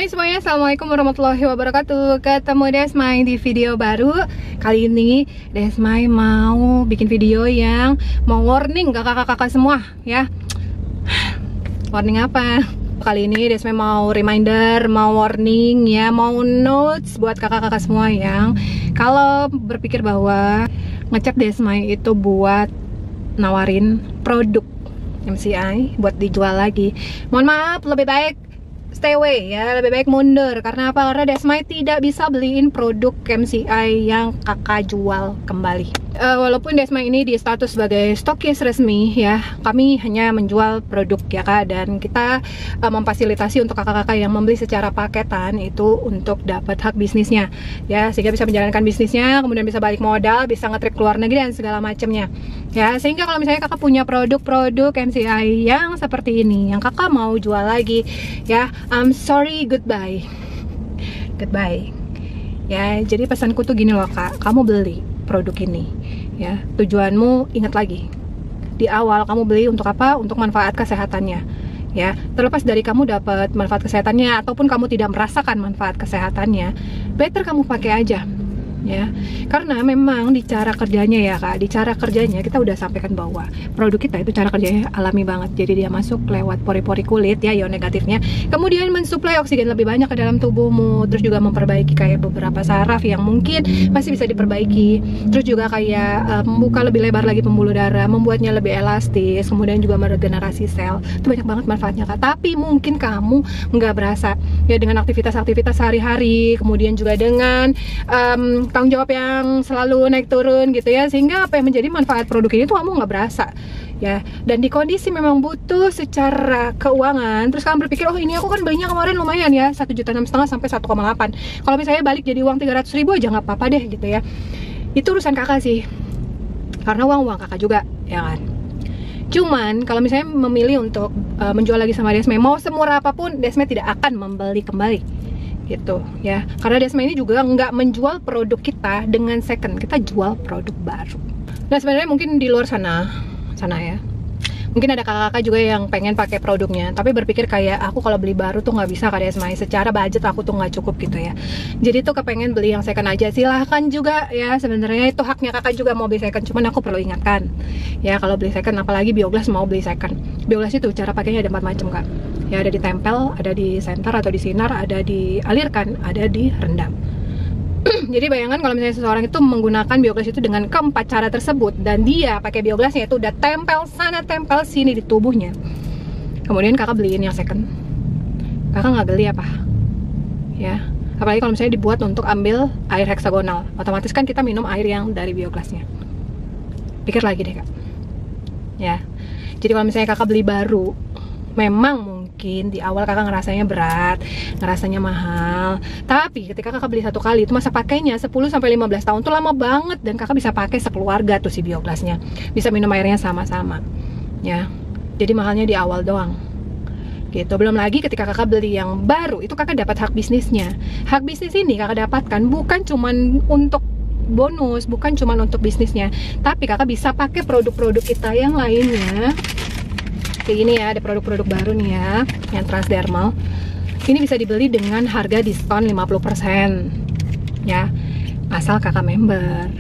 Hai semuanya, assalamualaikum warahmatullahi wabarakatuh. Ketemu Desmai di video baru. Kali ini Desmai mau bikin video yang mau warning kakak-kakak semua ya. Warning apa? Kali ini Desmai mau reminder, mau warning ya, mau notes buat kakak-kakak semua yang kalau berpikir bahwa ngechat Desmai itu buat nawarin produk MCI buat dijual lagi, mohon maaf, lebih baik stay away ya, lebih baik mundur. Karena apa? Karena Desmai tidak bisa beliin produk MCI yang kakak jual kembali. Walaupun Desmai ini di status sebagai stokis resmi ya, kami hanya menjual produk ya kak, dan kita memfasilitasi untuk kakak-kakak yang membeli secara paketan itu untuk dapat hak bisnisnya ya, sehingga bisa menjalankan bisnisnya, kemudian bisa balik modal, bisa nge-trip ke luar negeri dan segala macamnya ya. Sehingga kalau misalnya kakak punya produk-produk MCI yang seperti ini yang kakak mau jual lagi ya, I'm sorry, goodbye ya. Jadi pesanku tuh gini loh kak, kamu beli produk ini ya, tujuanmu ingat lagi di awal, kamu beli untuk apa? Untuk manfaat kesehatannya ya. Terlepas dari kamu dapat manfaat kesehatannya ataupun kamu tidak merasakan manfaat kesehatannya, better kamu pakai aja ya. Karena memang di cara kerjanya ya kak, di cara kerjanya kita udah sampaikan bahwa produk kita itu cara kerjanya alami banget. Jadi dia masuk lewat pori-pori kulit ya, ion negatifnya, kemudian mensuplai oksigen lebih banyak ke dalam tubuhmu, terus juga memperbaiki kayak beberapa saraf yang mungkin masih bisa diperbaiki, terus juga kayak membuka lebih lebar lagi pembuluh darah, membuatnya lebih elastis, kemudian juga meregenerasi sel. Itu banyak banget manfaatnya kak, tapi mungkin kamu nggak berasa ya dengan aktivitas-aktivitas sehari-hari, kemudian juga dengan tanggung jawab yang selalu naik turun gitu ya, sehingga apa yang menjadi manfaat produk ini tuh kamu nggak berasa ya. Dan di kondisi memang butuh secara keuangan, terus kamu berpikir, oh ini aku kan belinya kemarin lumayan ya, 1,6 juta sampai 1,8. Kalau misalnya balik jadi uang 300.000 aja nggak apa-apa deh gitu ya. Itu urusan kakak sih, karena uang kakak juga ya kan. Cuman kalau misalnya memilih untuk menjual lagi sama Desmai, mau semurah apapun Desmai tidak akan membeli kembali gitu ya. Karena Desmai ini juga nggak menjual produk kita dengan second, kita jual produk baru. Nah sebenarnya mungkin di luar sana ya, mungkin ada kakak-kakak juga yang pengen pakai produknya, tapi berpikir kayak aku kalau beli baru tuh nggak bisa kak Desmai, secara budget aku tuh nggak cukup gitu ya. Jadi tuh kepengen beli yang second aja, silahkan juga ya. Sebenarnya itu haknya kakak juga mau beli second, cuman aku perlu ingatkan ya, kalau beli second apalagi bioglas mau beli second, bioglas itu cara pakainya ada 4 macam kak ya. Ada ditempel, ada di center atau di sinar, ada dialirkan, ada direndam. Jadi bayangkan kalau misalnya seseorang itu menggunakan bioglas itu dengan keempat cara tersebut, dan dia pakai bioglasnya itu udah tempel sana tempel sini di tubuhnya, kemudian kakak beliin yang second, kakak nggak geli apa ya. Apalagi kalau misalnya dibuat untuk ambil air heksagonal, otomatis kan kita minum air yang dari bioglasnya. Pikir lagi deh kak ya. Jadi kalau misalnya kakak beli baru, memang mungkin di awal kakak ngerasanya berat, ngerasanya mahal, tapi ketika kakak beli satu kali itu masa pakainya 10-15 tahun tuh lama banget, dan kakak bisa pakai sekeluarga tuh si bioglasnya, bisa minum airnya sama-sama ya. Jadi mahalnya di awal doang gitu. Belum lagi ketika kakak beli yang baru itu kakak dapat hak bisnisnya. Hak bisnis ini kakak dapatkan bukan cuman untuk bonus, bukan cuman untuk bisnisnya, tapi kakak bisa pakai produk-produk kita yang lainnya. Kayak gini ya, ada produk-produk baru nih ya, yang transdermal. Ini bisa dibeli dengan harga diskon 50% ya, asal kakak member.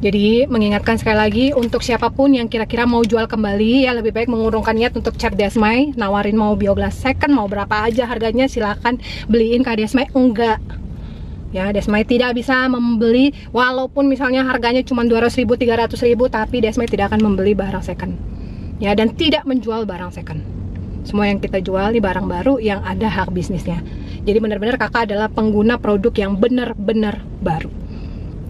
Jadi mengingatkan sekali lagi untuk siapapun yang kira-kira mau jual kembali ya, lebih baik mengurungkan niat untuk chat Desmai, nawarin mau bioglas second, mau berapa aja harganya silahkan beliin ke Desmai. Enggak ya, Desmai tidak bisa membeli, walaupun misalnya harganya cuma 200.000, 300.000, tapi Desmai tidak akan membeli barang second ya, dan tidak menjual barang second. Semua yang kita jual di barang baru yang ada hak bisnisnya. Jadi benar-benar kakak adalah pengguna produk yang benar-benar baru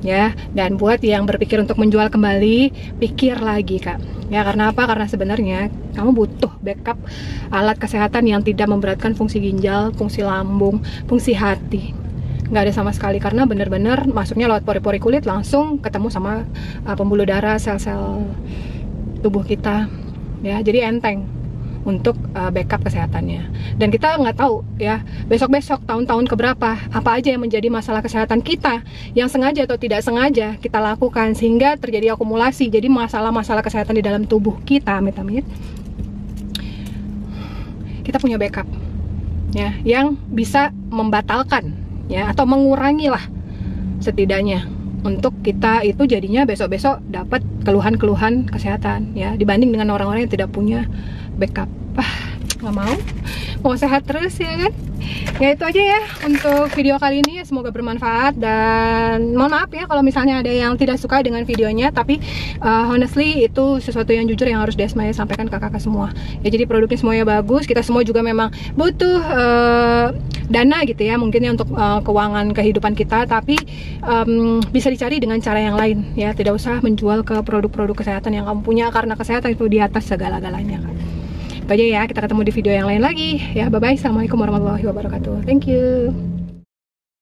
ya. Dan buat yang berpikir untuk menjual kembali, pikir lagi kak ya. Karena apa? Karena sebenarnya kamu butuh backup alat kesehatan yang tidak memberatkan fungsi ginjal, fungsi lambung, fungsi hati. Nggak ada sama sekali, karena benar-benar masuknya lewat pori-pori kulit, langsung ketemu sama pembuluh darah, sel-sel tubuh kita ya. Jadi enteng untuk backup kesehatannya. Dan kita nggak tahu ya, besok-besok, tahun-tahun keberapa, apa aja yang menjadi masalah kesehatan kita yang sengaja atau tidak sengaja kita lakukan, sehingga terjadi akumulasi. Jadi masalah-masalah kesehatan di dalam tubuh kita, amit-amit, kita punya backup ya, yang bisa membatalkan ya atau mengurangi lah setidaknya untuk kita itu jadinya besok-besok dapat keluhan-keluhan kesehatan ya, dibanding dengan orang-orang yang tidak punya backup. Nggak mau sehat terus ya kan. Ya itu aja ya untuk video kali ini, semoga bermanfaat, dan mohon maaf ya kalau misalnya ada yang tidak suka dengan videonya, tapi honestly itu sesuatu yang jujur yang harus Desma sampaikan ke kakak semua ya. Jadi produknya semuanya bagus, kita semua juga memang butuh dana gitu ya mungkin ya untuk keuangan kehidupan kita, tapi bisa dicari dengan cara yang lain ya, tidak usah menjual ke produk-produk kesehatan yang kamu punya, karena kesehatan itu di atas segala-galanya kan. Itu aja ya, kita ketemu di video yang lain lagi ya. Bye bye, assalamualaikum warahmatullahi wabarakatuh. Thank you.